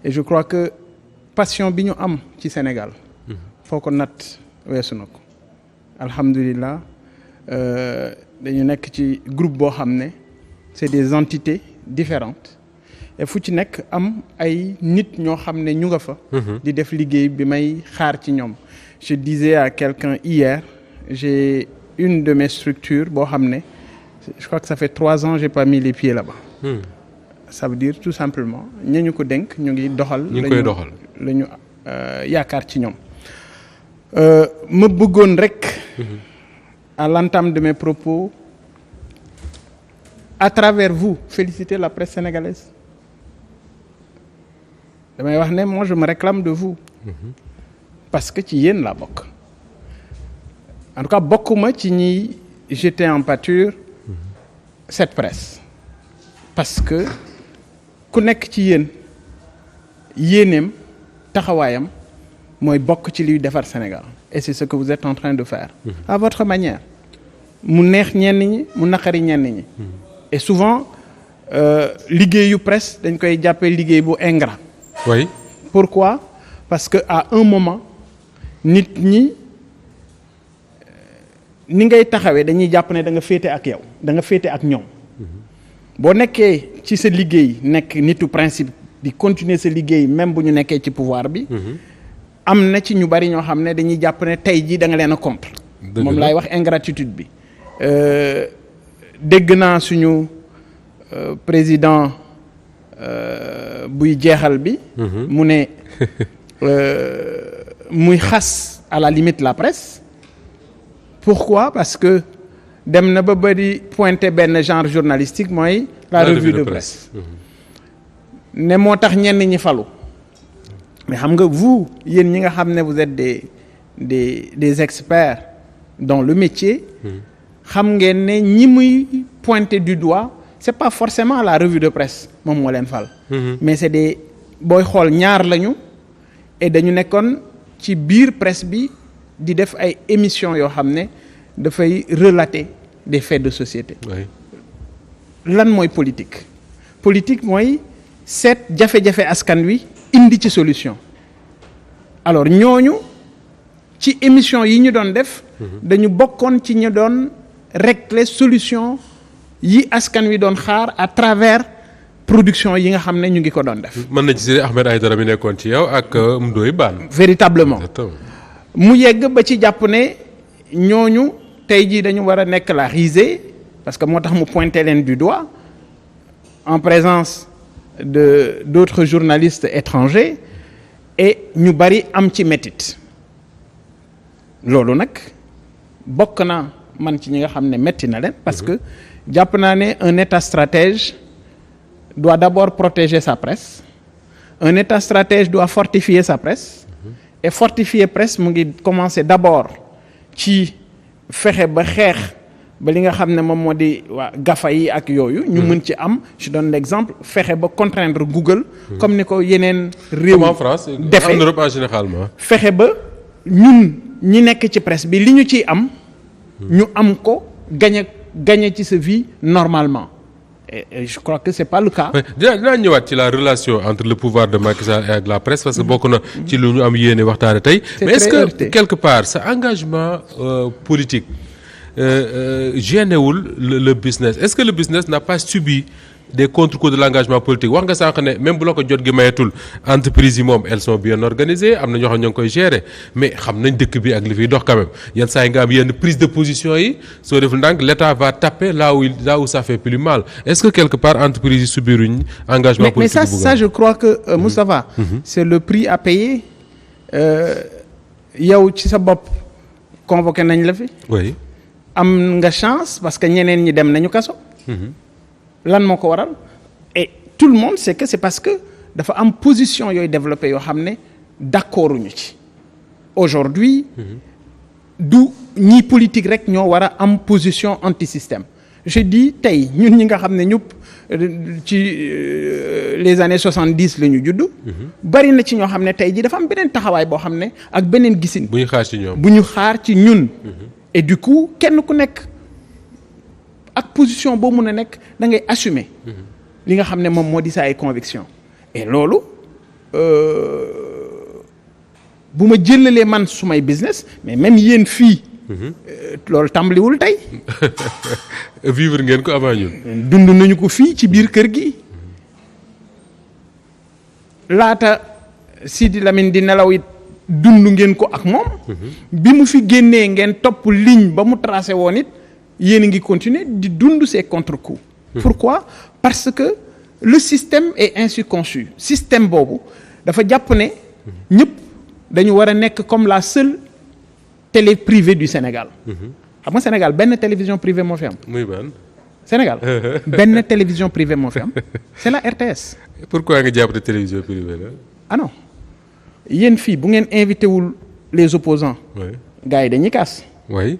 et je crois que passion bi ñu am ci Sénégal foo ko natt weesu na ko alhamdulilah dañu nekk ci groupe boo xam ne c'est des entités différentes et fu ci nekk am ay nit ñoo xam ne ñu nga fa di def liggéey bi may xaar ci ñoom. Je disais à quelqu'un hier, j'ai une de mes structures boo xam ne je crois que ça fait 3 ans j'ai pas mis les pieds là-bas. Ça veut dire tout simplement ñu ko dénk ñu ngi doxal. la ñu yaakaar ci ñoom. ma bëggoon rek. à l'entame de mes propos à travers vous féliciter la presse sénégalaise. damay wax ne moi je me réclame de vous. parce que ci yéen laa bokk. en tout cas bokkuma ci ñiy jeter en pâture cette presse. parce que ku nekk ci yéeneem taxawaayam mooy bokk ci liy defar Sénégal. et c'est ce que vous êtes en train de faire. à votre manière. mu neex ñenn ñi mu naqari ñenn ñi. et souvent liggéeyu presse dañ koy jàppee liggéey bu ingrat. oui. pourquoi parce que à un moment nit ñi ni ngay taxawee dañuy jàpp ne da nga féete ak yow da nga féete ak ñoom. boo nekkee ci sa liggéey nekk nitu principe di continuer sa liggéey même bu ñu nekkee ci pouvoir bi. am na ci ñu bari ñoo xam ne dañuy jàpp ne tey jii da nga leen a contre. moom laay wax ingratitude bi. dégg naa suñu président buy jeexal bi. mu ne muy xas à la limite la presse. pourquoi parce que dem na ba bari pointer benn genre journalistique mooy. la revue de presse. ne moo tax ñenn ñi falu. mais xam nga vous yéen ñi nga xam ne vous êtes des experts dans le métier. xam ngeen ne ñi muy pointer du doigt c'est pas forcément la revue de presse moom moo leen fal. mais c'est des booy xool ñaar lañu et dañu nekkoon ci biir presse bi di def ay émissions yoo xam ne dafay relater des faits de société. lan mooy politique. politique mooy seet jafe-jafe askan wi indi ci solution. alors ñooñu ci émission yi ñu doon def. dañu bokkoon ci ñu doon régler solution yi askan wi doon xaar à travers production yi nga xam ne ñu ngi ko doon def. mën na ci si Ahmed Aïdara mi nekkoon ci yow ak Ndoye Bane. véritablement mu yegg ba ci jàpp ne ñooñu tey jii dañu war a nekk la risée parce que moo tax mu pointé leen du doigt en présence d'autres journalistes étrangers et ñu bari am ci métit loolu nag bokk naa man ci ñi nga xam ne métti na leen parce que jàpp naa ne un état stratège doit d'abord protéger sa presse un état stratège doit fortifier sa presse et fortifier presse mu ngi commencer d'abord ci fexe ba xeex ba li nga xam ne moom moo di waa gafa yi ak yooyu ñu mën ci am je donne l'exemple fexe ba contraindre Google comme ni ko yeneen réew en France defee en Europe généralement fexe ba ñun ñi nekk ci presse bi li ñu ciy am ñu am ko gagner ci sa vie normalement et je crois que c'est pas le cas. dinaa ñëwaat ci la relation entre le pouvoir de Macky Sall et avec la presse parce que bokk na ci lu ñu am yéene waxtaane tey. mais est-ce que quelque part sa engagement politique gênéwul le business est-ce que le business n'a pas subi des contre-coups de l'engagement politique wax nga sànq ne même bu la ko jot gi mayetul entreprise yi moom elles sont bien organisées am na ñoo xam ñoo ngi koy gérer mais xam nañ dëkk bi ak li fiy dox quand même yenn saa yi nga am yenn prise de position yi soo deful ndànk l'État va taper là où ça fait plus mal est-ce que quelque part entreprise yi subiruñ engagement politique mais ça je crois que Moustapha c'est le prix à payer yow ci sa bopp convoqué nañ la fi oui am nga chance parce que ñeneen ñi dem nañu kaso lan moo ko waral et tout le monde sait que c'est parce que dafa am position yooyu développé yoo xam ne d'accorduñu ci aujourd'hui du ñi politique rek ñoo war a am position anti-système je dis tey ñun ñi nga xam ne ñëpp ci les années 70 la ñu judd bari na ci ñoo xam ne tey ji dafa am beneen taxawaay boo xam ne ak beneen gisin bu ñu xaar ci ñoom bu ñu xaar ci ñun et du coup kenn ku nekk ak position boo mun a nekk da ngay assumer li nga xam ne moom moo di sa ay conviction et loolu bu ma jëlalee man sumay business mais même yéen fii. loolu tàmbaliwul tey. vivre ngeen ko avant ñun. dund nañu ko fii ci biir kër gi laata Sidi Lamine di nelaw it dund ngeen ko ak moom. bi mu fi génnee ngeen topp ligne ba mu tracé woon it yéen a ngi continuer di dund ces contre-coups. Pourquoi? Parce que le système est ainsi conçu. Système boobu dafa jàpp ne ñëpp dañu war a nekk comme la seule télé privée du Sénégal. xam nga Sénégal benn télévision privée moo fi am. muy ban. Sénégal benn télévision privée moo fi am c'est la RTS. pourquoi nga jàpp ne télévision privée la. ah non yéen fii bu ngeen invité wul les opposants oui. gars yi dañuy kaas. oui.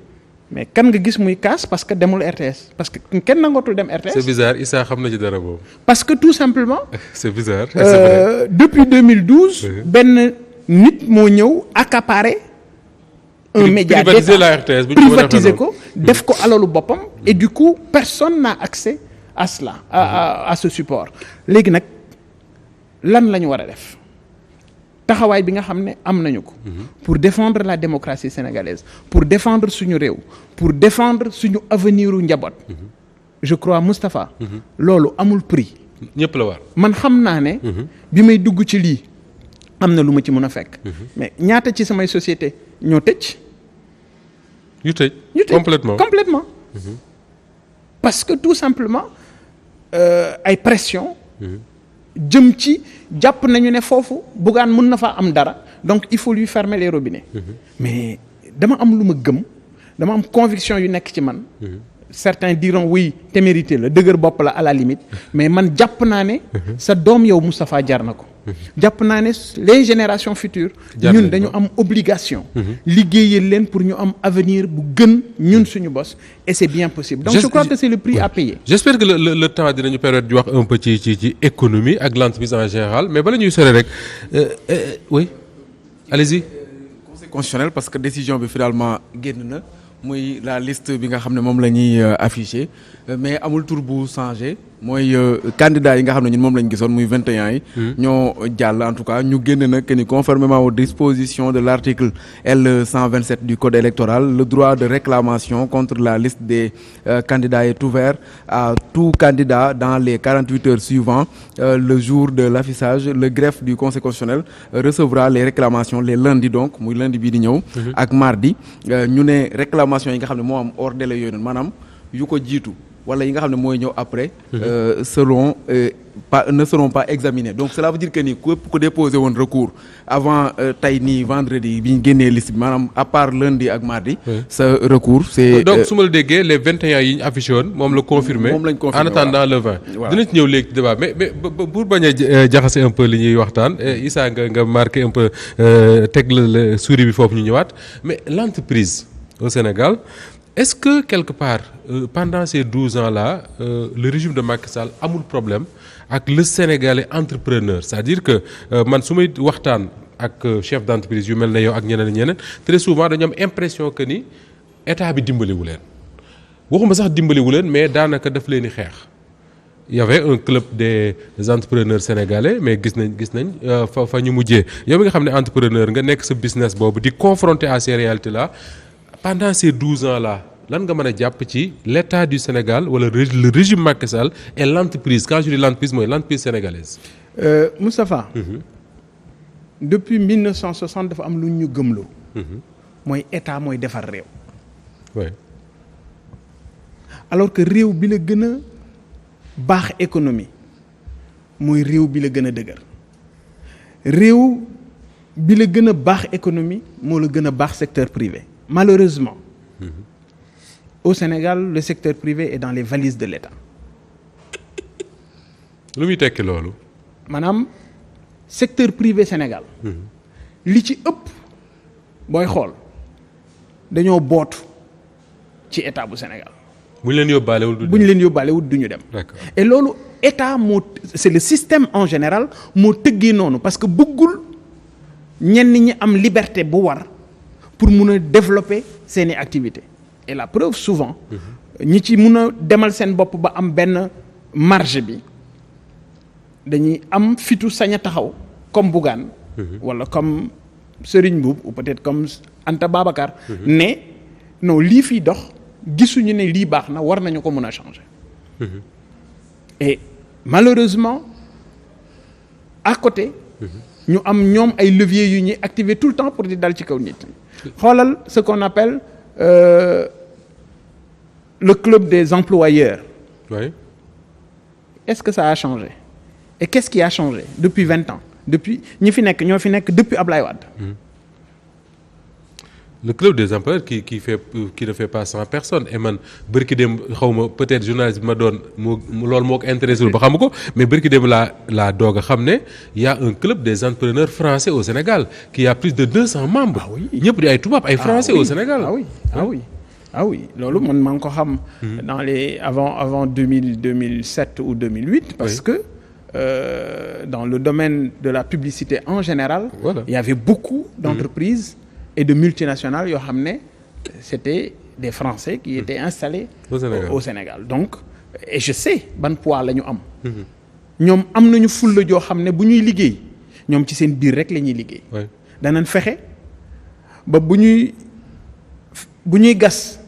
mais kan nga gis muy kaas parce que demul RTS parce que kenn nangootul dem RTS. c'est bizarre Issa xam na ci dara boobu. parce que tout simplement. c'est bizarre. c'est vrai. Depuis 2012. benn nit moo ñëw accaparer un média privatiser la RTS privatiser ko def ko alalu boppam et du coup personne n'a accès à cela à ce support léegi nag lan la ñu war a def taxawaay bi nga xam ne am nañu ko pour défendre la démocratie sénégalaise pour défendre suñu réew pour défendre suñu avenir u njaboot je crois Moustapha loolu amul prix ñëpp la war man xam naa ne bi may dugg ci lii am na lu ma ci mën a fekk mais ñaata ci samay société ñoo tëj ñu tëj complètement parce que tout simplement ay pression jëm ci jàpp nañu ne foofu Bougane mën na faa am dara donc il faut lui fermer les robinets mais dama am lu ma gëm dama am conviction yu nekk ci man certains diront oui témérité la dëgër bopp la à la limite mais man jàpp naa ne sa doom yow Moustapha jar na ko jàpp naa ne les générations futures ñun dañu am obligation liggéeyal leen pour ñu am avenir bu gën ñun suñu bos et c'est bien possible donc je crois que c'est le prix à payer. J'espère que le temps dinañu permettre di wax un peu ci économie ak l'entreprise en général mais bala ñuy sore rek oui allez-y. Conseil constitutionnel parce que décision bi finalement génn na muy la liste bi nga xam ne moom la ñuy affiché mais amul tur bu changé mooy candidat yi nga xam ne ñun moom lañ gisoon muy 21 yi. ñoo jàll en tout cas ñu génn nag que ni conformément aux dispositions de l'article L127 du code électoral le droit de réclamation contre la liste des candidats est ouvert à tout candidat dans les 48 heures suivant le jour de l'affichage. Le greffe du Conseil constitutionnel recevra les réclamations les lundis donc muy lundi bii di ñëw. ak mardi ñu ne réclamation yi nga xam ne moo am hors délai yooyu noonu maanaam yu ko jiitu. wala yi nga xam ne mooy ñëw après ne seront pas examinés donc cela veut dire que ni képp ku déposé woon recours avant tey nii vendredi bi ñu génnee liste bi maanaam à part lundi ak mardi sa recours c'est donc su ma la déggee les 21 yi ñu affiché woon moom la confirmé en attendant le 20 dinañ ci ñëw léegi débat mais pour bañ a jaxase un peu li ñuy waxtaan Issa nga marqué un peu teg la souris bi foofu ñu ñëwaat mais l'entreprise au Sénégal est-ce que quelque part pendant ces 12 ans-là le régime de Macky Sall amul problème ak le Sénégalais entrepreneur c'est-à-dire que man su may waxtaan ak chef d'entreprise yu mel ne yow ak ñeneen très souvent dañu am impression que ni état bi dimbaliwu leen waxuma sax dimbaliwu leen mais daanaka daf leen di xeex. Il y avait un club des entrepreneurs sénégalais mais gis nañ fa ñu mujjee yow mi nga xam ne entrepreneur nga nekk sa business boobu di confronter à ces réalités-là. Pendant ces 12 ans-là lan nga mën a jàpp ci l'État du Sénégal wala le régime Macky Sall et l'entreprise quand je dis l'entreprise mooy l'entreprise sénégalaise. Moustapha. Depuis 1960 dafa am lu ñu gëmloo. mooy état mooy defar réew. oui. alors que réew bi la gën a baax économie mooy réew bi la gën a dëgër réew bi la gën a baax économie moo la gën a baax secteur privé. Malheureusement, au Sénégal, le secteur privé est dans les valises de l'État. lu muy tekki loolu. maanaam secteur privé Sénégal. li ci ëpp booy xool dañoo bootu ci état bu Sénégal. bu ñu leen yóbbaalewul du ñu dem. D'accord. Et loolu état c'est le système en général moo tëggee noonu parce que bëggul ñenn ñi am liberté bu war. pour mun a développer seeni activités et la preuve souvent ñi ci mun a demal seen bopp ba am benn marge bi dañuy am fitu sañ a taxaw comme Bougane wala comme Serigne Mboup ou peut-être comme Anta Babacar ne non lii fii dox gisuñu ne lii baax na war nañu ko mën a changer et malheureusement à côté ñu am ñoom ay leviers yu ñuy activer tout le temps pour di dal ci kaw nit xoolal ce qu'on appelle le club des employeurs. Oui. Est-ce que ça a changé? Et qu'est-ce qui a changé depuis 20 ans? Depuis ñi fi nekk ñoo fi nekk depuis Ablaye Wade. Le club des employeurs qui ne fait pas 100 personnes et man bërki dem xaw ma peut-être journaliste bi ma doon loolu moo ko intéressé wul ba xam ko mais bërki dem laa doog a xam ne y a un club des entrepreneurs français au Sénégal qui a plus de 200 membres. Ah oui. Ñëpp di ay tubaab ay français au Sénégal. Ah oui loolu man maa ngi ko xam. dans les avant 2007 ou 2008. parce que dans le domaine de la publicité en général. Voilà. Il y avait beaucoup d'entreprises. Et de multinationales yoo xam ne c'était des Français qui étaient installés au Sénégal donc et je sais ban poids la ñu am ñoom am nañu fulla joo xam ne bu ñuy liggéey ñoom ci seen biir rek la ñuy liggéey danañ fexe ba bu ñuy gas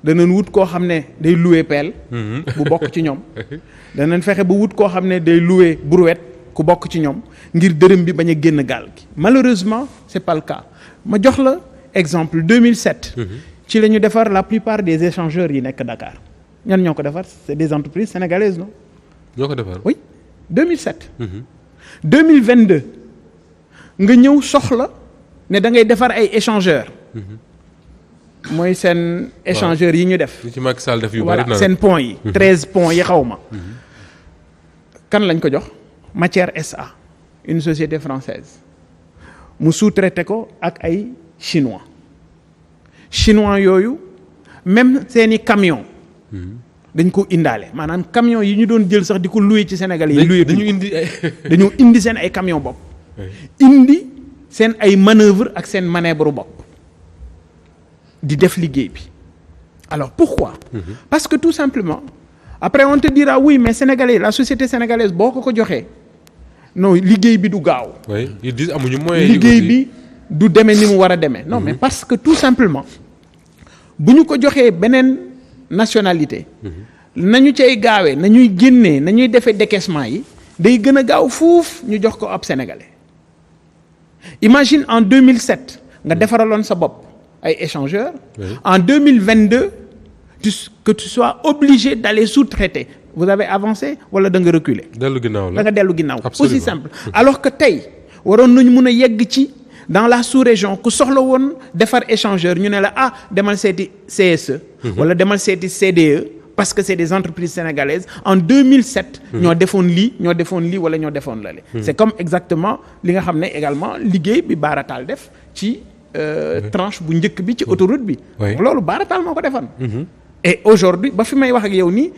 danañ wut koo xam ne day louer pelle bu bokk ci ñoom danañ fexe ba wut koo xam ne day louer brouette ku bokk ci ñoom ngir dërëm bi bañ a génn gaal gi malheureusement c'est pas le cas ma jox la exemple 2007. ci la ñu defar la plupart des échangeurs yi nekk Dakar ñan ñoo ko defar c'est des entreprises sénégalaises non. ñoo ko defar oui 2007. 2022 nga ñëw soxla ne da ngay defar ay échangeurs. mooy seen échangeurs yi ñu def. ci Macky Sall def yu bari voilà seen ponts yi. 13 ponts yi xaw ma. kan lañ ko jox Matière SA une société française. mu sous-traité ko ak ay chinois yooyu même seeni camion dañ ko indaale maanaam camion yi ñu doon jël sax di ko louer ci Sénégal yi louer dañoo indi seen ay camion bopp indi seen ay manœuvre ak seen manœuvre bopp di def liggéey bi alors pourquoi parce que tout simplement après on te dira oui mais sénégalais la société sénégalaise boo ko joxee non liggéey bi du gaaw. oui ils disent amuñu moyen liggéey bi du demee ni mu war a demee. non mais parce que tout simplement bu ñu ko joxee beneen nationalité. nañu cay gaawee nañuy génnee nañuy defee décaissement yi day gën a gaaw fuuf ñu jox ko ab sénégalais. imagine en 2007 nga defaraloon sa bopp ay échangeurs. en 2022 que tu sois obligé d'aller sous-traiter. vous avez avancé wala da nga reculer. dellu ginnaaw la da nga dellu ginnaaw. aussi simple alors que tey waroon nañu mën a yegg ci dans la sous-région ku soxla woon defar échangeur ñu ne la demal seeti CSE. wala demal seeti CDE parce que c'est des entreprises sénégalaises en 2007. ñoo defoon lii wala ñoo defoon lale. c'est comme exactement li nga xam ne également liggéey bi baarataal def ci tranche bu njëkk bi ci autoroute bi. loolu baarataal moo ko defoon. et aujourd'hui ba fi may wax ak yow nii.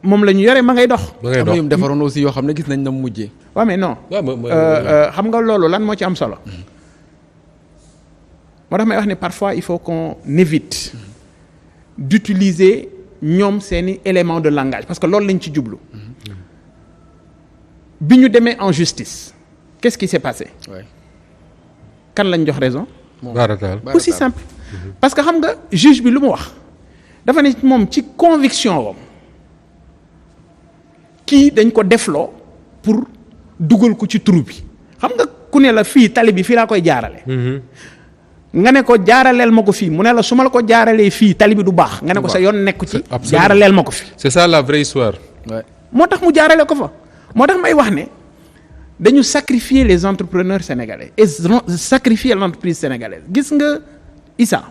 moom la ñu yore ma ngay dox. am na yu mu defaroon aussi yoo xam ne gis nañ na mu mujjee. waaw mais non. xam nga loolu lan moo ci am solo. moo tax may wax ne parfois il faut qu'on évite d'utiliser ñoom seeni éléments de langage parce que loolu lañ ci jublu. bi ñu demee en justice. qu'est-ce qui s'est passé. kan lañ jox raison. aussi simple. parce que xam nga juge bi lu mu wax dafa ne moom ci conviction wam kii dañ ko defloo pour dugal ko ci trou bi xam nga ku ne la fii tali bi fii laa koy jaarale. nga ne ko jaaraleel ma ko fii mu ne la su ma la ko jaaralee fii tali bi du baax. nga ne ko sa yoon nekku ci. jaaraleel ma ko fi. c'est ça la vraie histoire. moo tax mu jaarale ko fa moo tax may wax ne dañu sacrifier les entrepreneurs sénégalais et sacrifier l'entreprise sénégalaise gis nga Issa.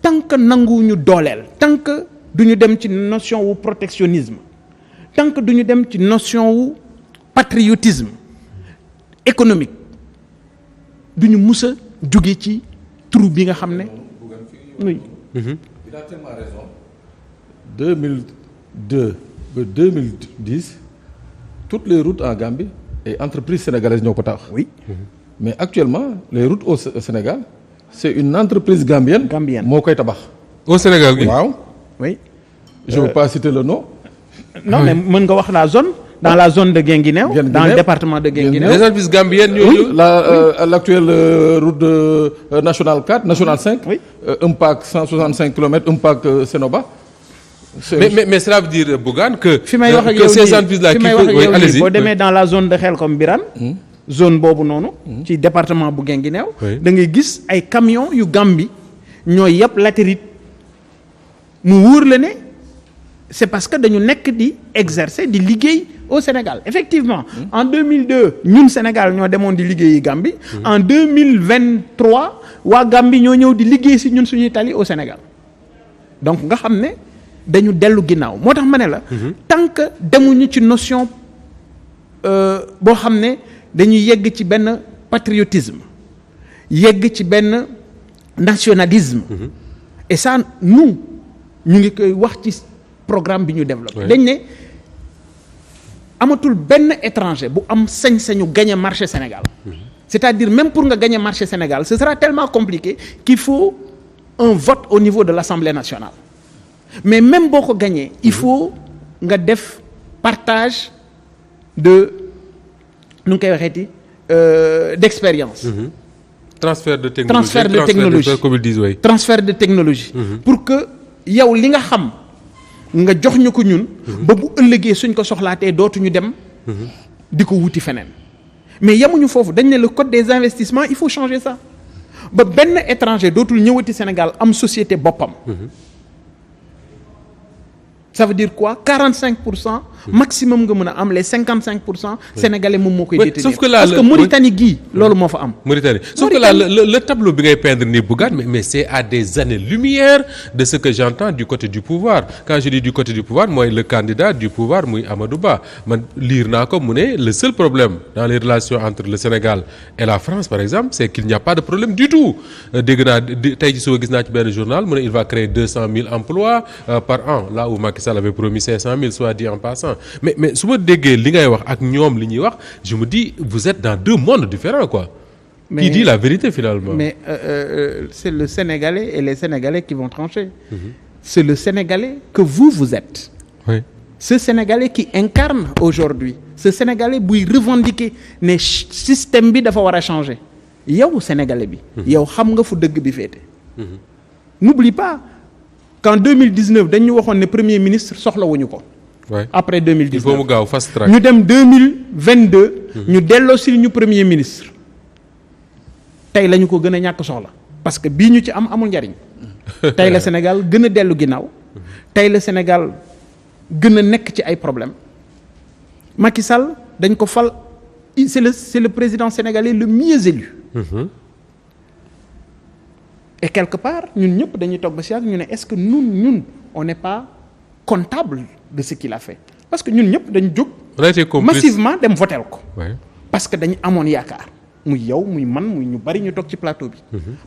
tant que nanguwuñu dooleel tant que duñu dem ci notion wu protectionnisme. tant que duñu dem ci notion wu patriotisme économique duñu mus a jóge ci trou bi nga xam ne. oui. il a tellement raison. 2002 ba 2010 toutes les routes en Gambie et entreprises sénégalaises ñoo ko tax. oui. mais actuellement les routes au Sénégal c'est une entreprise gambienne. moo koy tabax. au Sénégal gi waaw. oui. je veux pas citer le nom. non mais mën nga wax la zone dans la zone de Guinguinéo, dans le département de Guinguinéo. les entreprises gambiennes ñooñu. L'actuelle route nationale 4, nationale 5. Oui. Impact 165 km, Impact Sénoba. mais cela veut dire Bougane que. fi may wax ak que yow ces entreprises là fi qui may wax ak yow allez-y boo demee dans la zone de Xelkom Birane. zone boobu noonu. ci département bu Guinguinéo. da ngay gis ay camions yu Gambie ñooy yëpp latérite mu wóor la ne c'est parce que dañu nekk di exercer di liggéey au Sénégal effectivement. En 2002 ñun Sénégal ñoo demoon di liggéeyi Gambie. En 2023 waa Gambie ñoo ñëw di liggéey si ñun suñuy tali au Sénégal donc nga xam ne dañu dellu ginnaaw moo tax ma ne la. tant que demuñu ci notion boo xam ne dañuy yegg ci benn patriotisme yegg ci benn nationalisme. et ça nous ñu ngi koy wax ci programme bi ñu développé. dañ ne amatul benn étranger bu am sañ-sañu gagner marché Sénégal. c'est-à-dire même pour nga gagner marché Sénégal ce sera tellement compliqué qu'il faut un vote au niveau de l'Assemblée nationale. mais même boo ko gagner il faut nga def partage de nu ngi koy waxeeti d'expérience. transfert de technologie transfert de technologie. pour que yow li nga xam nga jox ñu ko ñun. ba bu ëllëgee suñ ko soxlaatee dootuñu dem. di ko wuti feneen. mais yemuñu foofu dañ ne le code des investissements il faut changer ça ba benn étranger dootul ñëwati Sénégal am société boppam. ça veut dire quoi 45% maximum nga mën a am les 55% sénégalais moom moo koy détenir. sauf que là parce que Mauritanie gii loolu moo fa am. Mauritanie sauf que là le tableau bi ngay peindre nii Bougane mais c'est à des années-lumière de ce que j'entends du côté du pouvoir quand je dis du côté du pouvoir mooy le candidat du pouvoir muy Amadou Ba man lire naa ko mu ne le seul problème dans les relations entre le Sénégal et la France par exemple c'est qu'il n'y a pas de problème du tout dégg naa tey ci suba gis naa ci benn journal mu ne il va créer 200 000 emplois par an là où Macky Sall avait promis 500 000 soit dit en passant mais su ma déggee li ngay wax ak ñoom li ñuy wax je me dis vous êtes dans deux mondes différents quoi. Qui dit la vérité finalement. mais c'est le Sénégalais et les Sénégalais qui vont trancher. C'est le Sénégalais que vous êtes. Oui. Ce Sénégalais qui incarne aujourd'hui ce Sénégalais buy revendiquer ne système bi dafa war a changer yow Sénégalais bi. yow xam nga fu dëgg bi féete. N'oublie pas qu'en 2019 dañu waxoon ne premier ministre soxlawuñu ko. Ouais. Après 2019 il faut mu gaaw fast track. ñu dem 2022. ñu delloo si ñu premier ministre. tey la ñu ko gën a ñàkk soxla parce que bii ñu ci am amul njariñ. tey la Sénégal gën a dellu ginnaaw. tey la Sénégal gën a nekk ci ay problèmes. Macky Sall dañ ko fal c'est le président sénégalais le mieux élu. Et quelque part ñun ñëpp dañuy toog ba si yàgg ñu ne est-ce que ñun on n'est pas comptable de ce qu'il a fait parce que ñun ñëpp dañu jóg massivement dem votel ko. Ouais. parce que dañu amoon yaakaar muy yow muy man muy ñu bari ñu toog ci plateau bi.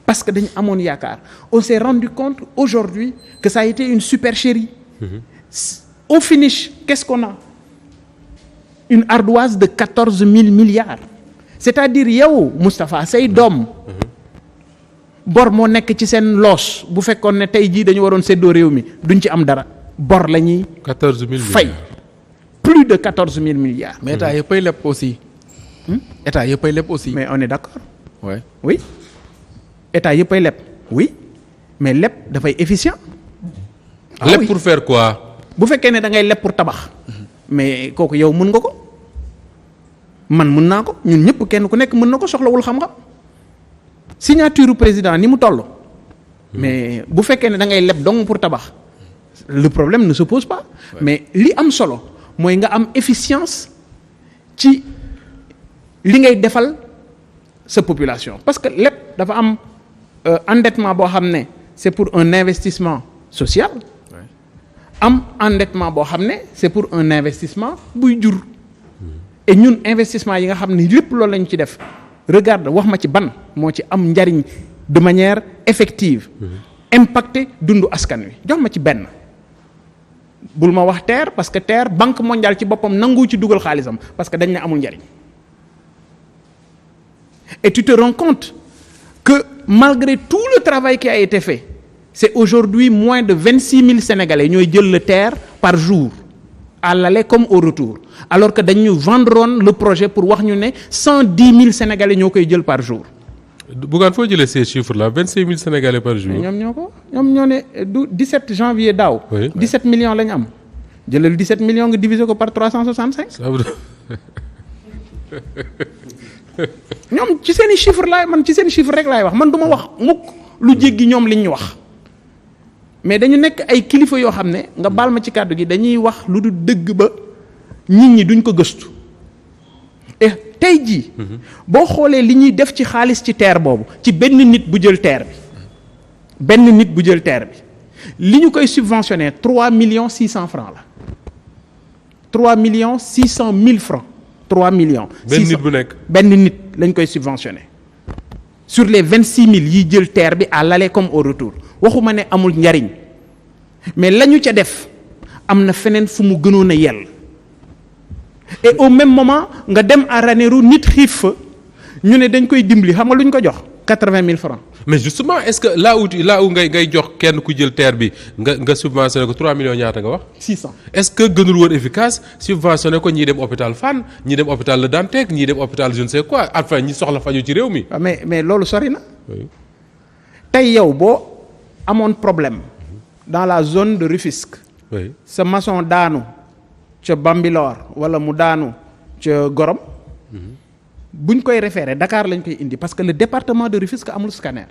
parce que dañu amoon yaakaar on s'est rendu compte aujourd'hui que ça a été une supercherie. Au finish qu'est-ce qu'on a une ardoise de 14 000 milliards c'est-à-dire yow Moustapha say doom. bor moo nekk ci seen loos bu fekkoon ne tey jii dañu waroon séddoo réew mi duñ ci am dara bor la ñuy 14 000 fay plus de 14 000 milliards. mais état yëppay leb aussi. état yëppay leb aussi. mais on est d'accord. ouais. oui état yëppay leb oui mais leb dafay efficient. leb oui. pour faire quoi. bu fekkee ne da ngay leb pour tabax. mais kooku yow mën nga ko man mën naa ko ñun ñëpp kenn ku nekk mën na ko soxlawul xam-xam. signature président ni mu toll. mais bu fekkee ne da ngay leb dong pour tabax le problème ne se pose pas. Ouais. mais li am solo mooy nga am efficience ci li ngay defal sa population parce que leb dafa am endettement boo xam ne c'est pour un investissement social. Ouais. am endettement boo xam ne c'est pour un investissement buy jur. et ñun investissement yi nga xam ne lépp loolu lañu ci def. regarde wax ma ci ban moo ci am njariñ de manière effective. impacter dundu askan wi jox ma ci benn. bul ma wax TER parce que TER banque mondiale ci boppam nangu ci dugal xaalisam parce que dañ ne amul njariñ. et tu te rends compte que malgré tout le travail qui a été fait c'est aujourd'hui moins de 26 000 Sénégalais ñooy jël le TER par jour à l'aller comme au retour alors que dañu vendroon le projet pour wax ñu ne 110 000 Sénégalais ñoo koy jël par jour. Bougane foo jëlee ces chiffres là 25 000 Sénégalais par jour. ñoom ñoo ne du 17 janvier daaw. Oui. 17 millions la ñu am jëlal 17 millions nga diviser ko par 365. ñoom ci seen i chiffres man ci seen chiffre rek laay wax man du ma wax mukk lu jéggi ñoom liñ ñu wax mais dañu nekk ay kilifa yoo xam ne nga baal ma ci kàddu gi dañuy wax lu du dëgg ba nit ñi duñ ko gëstu et tey jii. boo xoolee li ñuy def ci xaalis ci terre boobu ci benn nit bu jël terre bi li ñu koy subventionné 3 millions 600 francs la 3 millions 600 000 francs 3 millions. benn nit bu nekk benn nit lañ koy subventionné sur les 26 000 yi jël terre bi à l'aller comme au retour waxuma ne amul njariñ mais la ñu ca def am na feneen fu mu gënoon a yell et au même moment nga dem à Ranérou nit xiif fa ñu ne dañ koy dimbali xam nga lu ñu ko jox 80 000 francs. mais justement est-ce que là où ngay jox kenn ku jël terre bi nga subventionné ko 3 millions ñaata nga wax. 600. est-ce que gënul woon efficace subventionné ko ñii dem hôpital Fann ñii dem hôpital Le Dantec ñii dem hôpital je ne sais quoi enfin ñi soxla faju ci réew mi. mais loolu sori na. Oui. tey yow boo amoon problème dans la zone de Rufisque. oui sa maçon daanu ca Bambilor wala mu daanu ca Gorom. buñ koy référé Dakar lañ koy indi parce que le département de Rufisque amul scanner.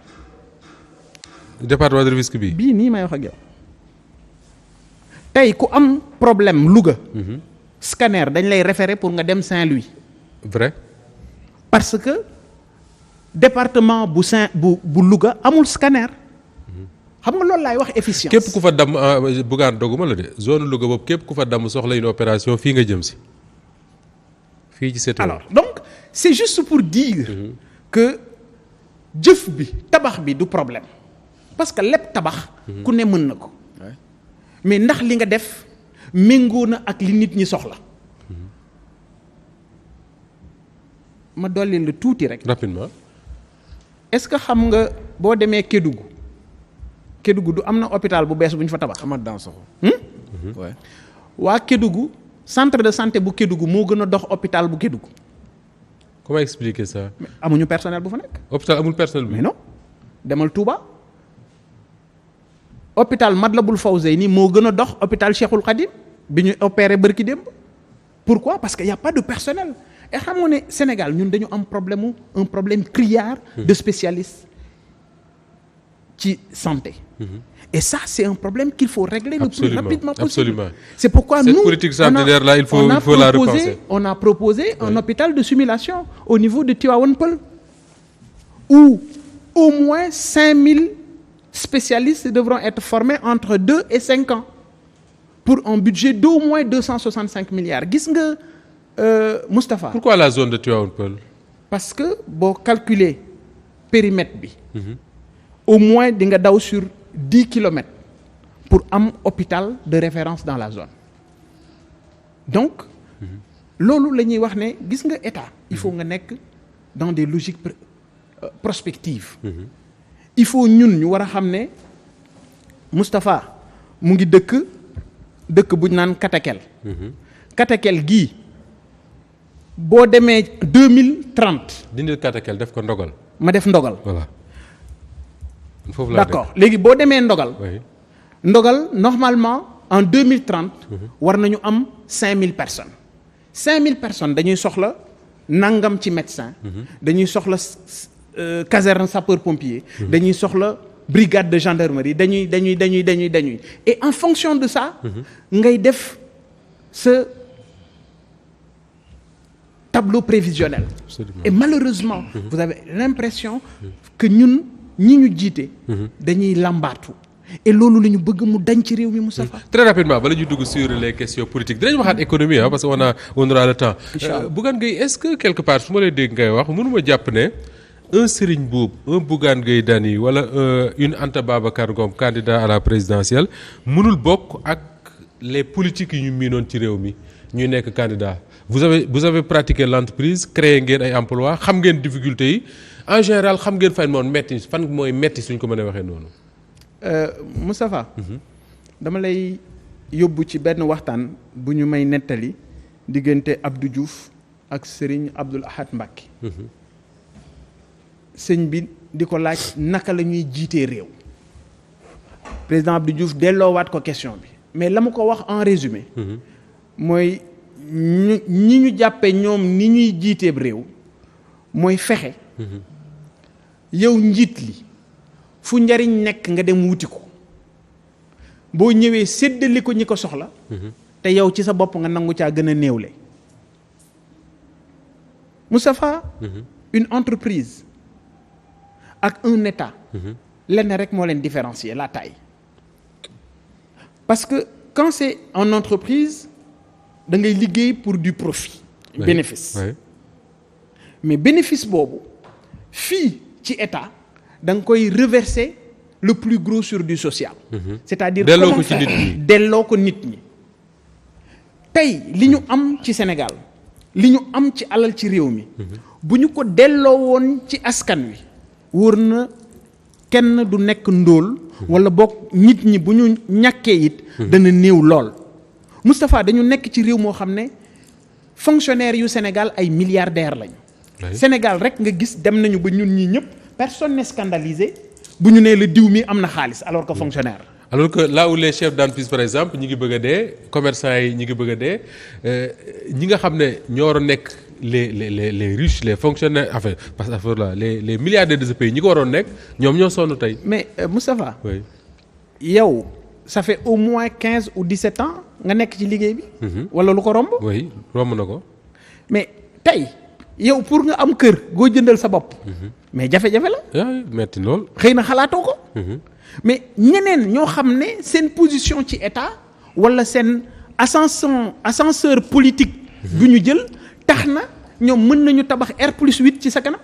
département de Rufisque bii nii may wax ak yow tey ku am problème Louga. scanner dañ lay référé pour nga dem Saint-Louis. vrai. parce que département bu Louga amul scanner. xam nga loolu laay wax efficience. képp ku fa damm Bougane doguma la de zone Louga boobu képp ku fa damm soxla une opération fii nga jëm si fii ci seet. alors donc c'est juste pour dire que jëf bi tabax bi du problème parce que lépp tabax. ku ne mën na ko. mais ndax li nga def méngoo na ak li nit ñi soxla. ma dolli la tuuti rek. rapidement. est-ce que xam nga boo demee Kédougou du am na hôpital bu bees bu ñu fa tabax. Amath Dansokho. waa Kédougou centre de santé bu Kédougou moo gën a dox hôpital bu Kédougou. comment expliquer ça. mais amuñu personnel bu fa nekk. hôpital amul personnel bi. mais non demal Touba. hôpital Matlaboul Fawzeyni moo gën a dox hôpital Cheikhul Khadim bi ñu opéré bërki démb. pourquoi parce que y a pas de personnel. et xam nga ne Sénégal ñun dañu am un problème criard de spécialistes ci santé. et ça c'est un problème qu'il faut régler le plus rapidement possible. Absolument. c'est pourquoi cette nous politique sanitaire là il faut la repenser. On a proposé un hôpital de simulation au niveau de Tivaouane Peulh où au moins 5000 spécialistes devront être formés entre 2 et 5 ans pour un budget d'au moins 265 milliards gis nga Moustapha. pourquoi la zone de Tivaouane Peulh. parce que boo calculer périmètre bi. au moins di nga daw sur 10 kilomètres pour am hôpital de référence dans la zone donc loolu la ñuy wax ne gis nga état il faut nga nekk dans des logiques prospectives. il faut ñun ñu war a xam ne Moustapha mu ngi dëkk bu ñu naan Katakel. Katakel gii boo demee 2030. dindil Katakel def ko ndogal. ma def ndogal. voilà. foofu laa d'accord léegi boo demee ndogal. oui. ndogal normalement en 2030. war nañu am 5000 personnes. 5000 personnes dañuy soxla nangam ci médecin. dañuy soxla caserne sapeur pompier. dañuy soxla brigade de gendarmerie dañuy et en fonction de ça. ngay def ce tableau prévisionnel. Absolument. et malheureusement. vous avez l'impression que ñun ñi ñu jiite. dañuy làmbaatu. et loolu la ñu bëgg mu dañ ci réew mi Moustapha. très rapidement bala ñu dugg sur les questions politiques dinañ waxaat économie parce que on aura le temps. Bougane Gueye est-ce que quelque part su ma lay dégg ngay wax mënuma jàpp ne un Serigne Mboup un Bougane Gueye Dany wala une Anta Babacar Ngom candidat à la présidentielle mënul bokk ak les politiques yi ñu miinoon ci réew mi ñuy nekk candidat vous avez pratiqué l'entreprise créé ngeen ay emploi xam ngeen difficultés yi en général xam ngeen fan mooy metti suñ ko mën a waxee noonu. Moustapha. dama lay yóbbu ci benn waxtaan bu ñu may nettali diggante Abdou Diouf ak Serigne Abdoul Ahad Mbacké. sëñ bi di ko laaj naka la ñuy jiitee réew. président Abdou Diouf delloowaat ko question bi mais la mu ko wax en résumé. mooy ñi ñu jàppee ñoom ni ñuy jiiteeb réew mooy fexe. yow njiit li fu njariñ nekk nga dem wuti ko boo ñëwee séddali ko ñi ko soxla. te yow ci sa bopp nga nangu caa gën a néewle. Moustapha. Une entreprise ak un état. lenn rek moo leen différencier la taille. parce que quand c'est en entreprise da ngay liggéey pour du profit. Oui. Bénéfice. Oui. mais bénéfice boobu fii ci état da nga koy reverser le plus gros sur du social. c'est-à-dire delloo comment ko ci faire? nit ñi. delloo ko nit ñi tey li ñu am ci Sénégal li ñu am ci alal ci réew mi bu ñu ko delloo woon ci askan wi wóor na kenn du nekk ndóol wala boog nit ñi bu ñu ñàkkee it dana néew lool. Moustapha dañu nekk ci réew moo xam ne fonctionnaires yu Sénégal ay milliardaires lañu. Oui. Sénégal rek nga gis dem nañu ba ñun ñii ñëpp personne n'est scandalisé bu ñu nee la diw mi am na xaalis alors que fonctionnaire. alors que là où les chefs d'entreprise par exemple ñi ngi bëgg a dee commerçants yi ñi ngi bëgg a dee ñi nga xam ne ñoo waroon nekk les riches les fonctionnaires enfin parce que affaire là les milliardaires de ce pays ñi ko waroon nekk ñoom ñoo sonn tey. mais Moustapha. oui. yow ça fait au moins 15 ou 17 ans nga nekk ci liggéey bi. wala lu ko romb. oui romb na ko. mais tey yow pour nga am kër goo jëndal sa bopp. mais jafe-jafe la. oui metti lool. xëy na xalaatoo ko. mais ñeneen ñoo xam ne seen position ci état wala seen ascenseur politique. bu ñu jël tax na ñoom mën nañu tabax R+8 ci sa kanam.